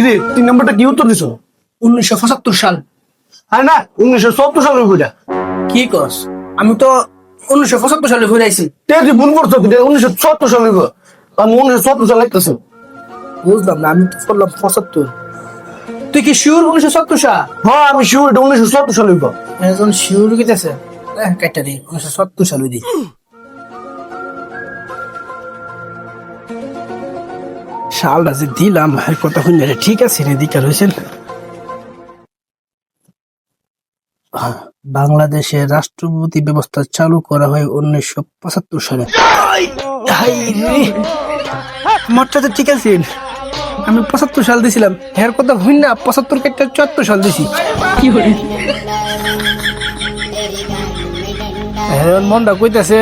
কিরে 3 নম্বরটা কি উত্তর দিছ? 1975 সাল। আরে না 1974 সালের বইটা। কি কস? আমি তো 1975 সালে ঘুরে আইছি। তুই ভুল করছো, 1974 সালের বই। আমি 1974 সাল লিখতেছি। বুঝলাম না, আমি তো বললাম 75। তুই কি শিওর 1970 সাল? হ্যাঁ আমি শিওর এটা 1974 সালের বই। এখন শিওর গেছে কাইটা দি 1970 সালে দি। সালটা যে দিলাম কথা শুনে ঠিক আছে রে দিকার হয়েছেন। বাংলাদেশের রাষ্ট্রপতি ব্যবস্থা চালু করা হয় 1975 সালে। মাত্রা তো ঠিক আছে, আমি 75 সাল দিছিলাম, হের কথা হই না 75 কেটে 74 সাল দিছি। কি হল মনটা কইতাছে